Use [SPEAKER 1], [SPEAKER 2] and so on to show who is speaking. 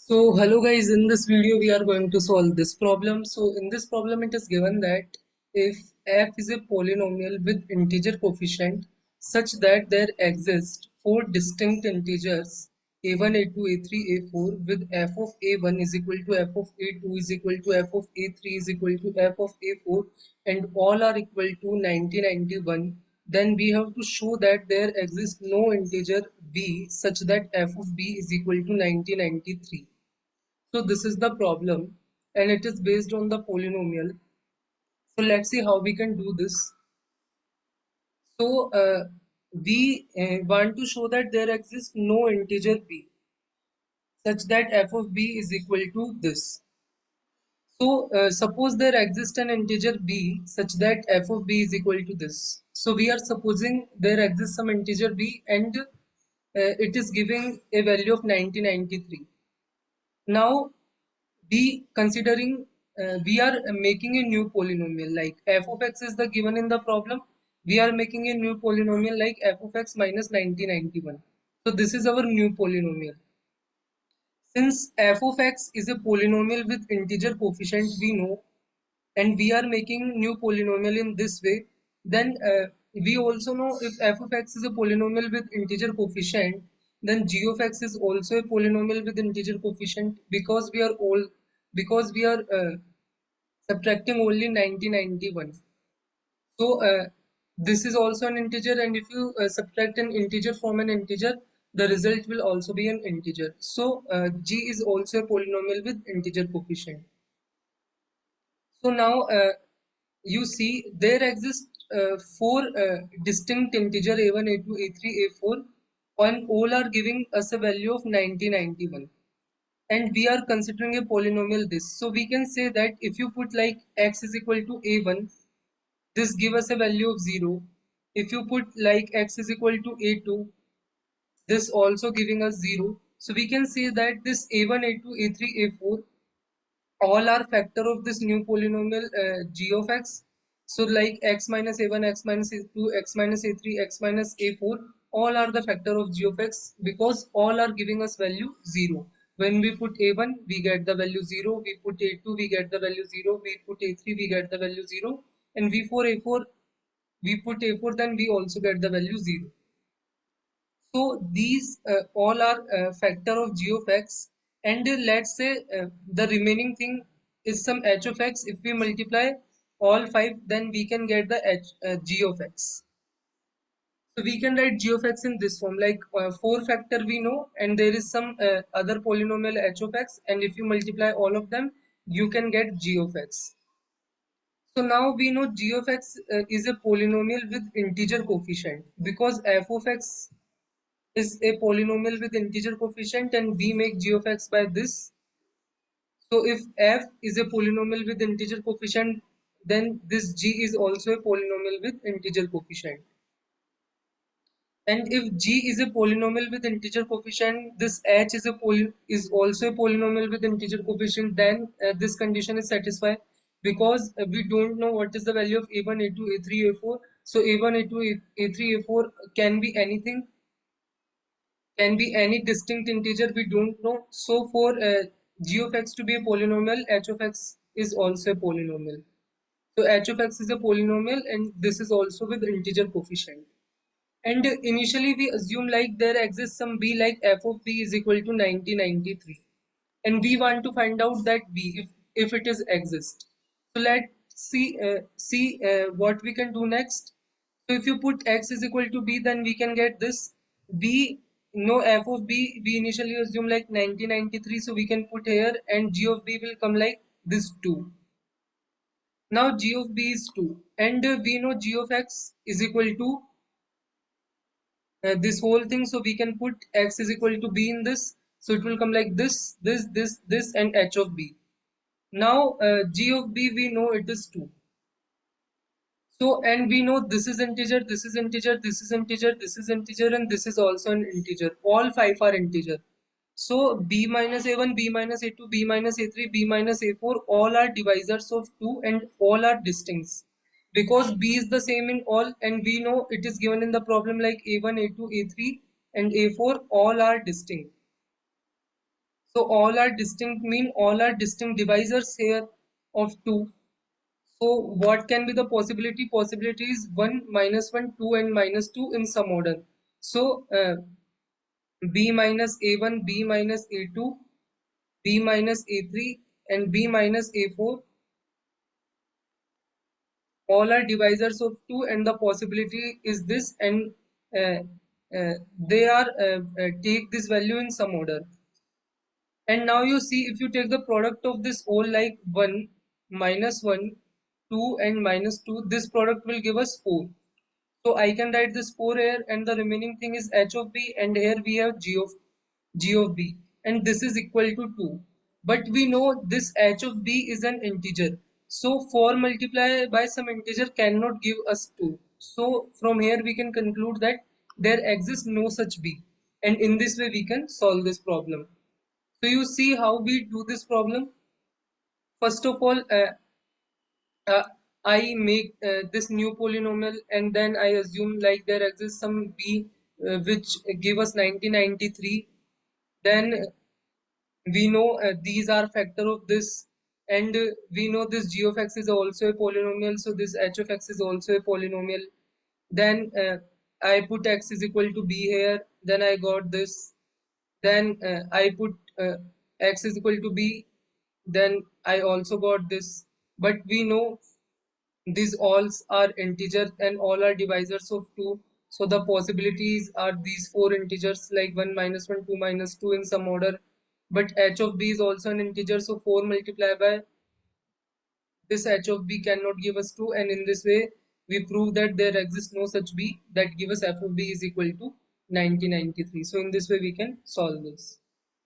[SPEAKER 1] So hello guys, in this video we are going to solve this problem. So in this problem it is given that if f is a polynomial with integer coefficient such that there exist four distinct integers a1, a2, a3, a4 with f of a1 is equal to f of a2 is equal to f of a3 is equal to f of a4 and all are equal to 9091, then we have to show that there exists no integer b such that f of b is equal to 9093. So this is the problem and it is based on the polynomial. So let's see how we can do this. So we want to show that there exists no integer b such that f of b is equal to this. So suppose there exists an integer b such that f of b is equal to this. So we are supposing there exists some integer b and it is giving a value of 9093. Now we considering we are making a new polynomial like f of x is the given in the problem. We are making a new polynomial like f of x minus 9091. So this is our new polynomial. Since f of x is a polynomial with integer coefficient we know, and we are making new polynomial in this way, then we also know if f of x is a polynomial with integer coefficient, then g of x is also a polynomial with integer coefficient because we are subtracting only 9091. So this is also an integer, and if you subtract an integer from an integer, the result will also be an integer. So g is also a polynomial with integer coefficient. So now you see there exist four distinct integer a1, a2, a3, a4, and all are giving us a value of 9091. And we are considering a polynomial this. So we can say that if you put like x is equal to a1, this give us a value of 0. If you put like x is equal to a2, this also giving us 0. So we can say that this a1, a2, a3, a4 all are factor of this new polynomial g of x. So like x minus a1, x minus a2, x minus a3, x minus a4 all are the factor of g of x because all are giving us value 0. When we put a1 we get the value 0, we put a2 we get the value 0, we put a3 we get the value 0, and a4 we put a4 then we also get the value 0. So these all are factor of g of x, and let's say the remaining thing is some h of x. If we multiply all five, then we can get the g of x. So we can write g of x in this form, like 4 factor we know, and there is some other polynomial h of x, and if you multiply all of them, you can get g of x. So now we know g of x is a polynomial with integer coefficient because f of x is a polynomial with integer coefficient and we make g of x by this. So if f is a polynomial with integer coefficient, then this g is also a polynomial with integer coefficient. And if g is a polynomial with integer coefficient, this h is also a polynomial with integer coefficient, then this condition is satisfied because we don't know what is the value of a1, a2, a3, a4. So a1, a2, a3, a4 can be anything, can be any distinct integer we don't know. So for g of x to be a polynomial, h of x is also a polynomial. So h of x is a polynomial and this is also with integer coefficient. And initially we assume like there exists some b like f of b is equal to 9093. And we want to find out that b if it is exist. So let's see what we can do next. So if you put x is equal to b, then we can get this b. No, f of b we initially assume like 9093, so we can put here, and g of b will come like this 2. Now g of b is 2, and we know g of x is equal to this whole thing, so we can put x is equal to b in this, so it will come like this and h of b. Now g of b we know it is 2. So, and we know this is integer, this is integer, this is integer, this is integer, and this is also an integer. All five are integer. So b minus a1, b minus a2, b minus a3, b minus a4 all are divisors of 2 and all are distinct. Because b is the same in all, and we know it is given in the problem like a1, a2, a3 and a4 all are distinct. So all are distinct mean all are distinct divisors here of 2. So what can be the possibility? Possibility is 1, -1, 2 and -2 in some order. So b minus a1, b minus a2, b minus a3 and b minus a4 all are divisors of 2, and the possibility is this, and uh, they are take this value in some order. And now you see, if you take the product of this all, like 1, -1, 2 and -2, this product will give us 4. So I can write this 4 here, and the remaining thing is h of b, and here we have g of b, and this is equal to 2. But we know this h of b is an integer. So 4 multiplied by some integer cannot give us 2. So from here we can conclude that there exists no such b. And in this way we can solve this problem. So you see how we do this problem. First of all, uh, I make this new polynomial, and then I assume like there exists some b which give us 1993. Then we know these are factor of this, and we know this g of x is also a polynomial, so this h of x is also a polynomial. Then I put x is equal to b here, then I got this. Then I put x is equal to b, then I also got this. But we know these alls are integers and all are divisors of 2. So the possibilities are these 4 integers, like 1, -1, 2, -2 in some order. But h of b is also an integer, so 4 multiplied by this h of b cannot give us 2. And in this way we prove that there exists no such b that give us f of b is equal to 1993. So in this way we can solve this.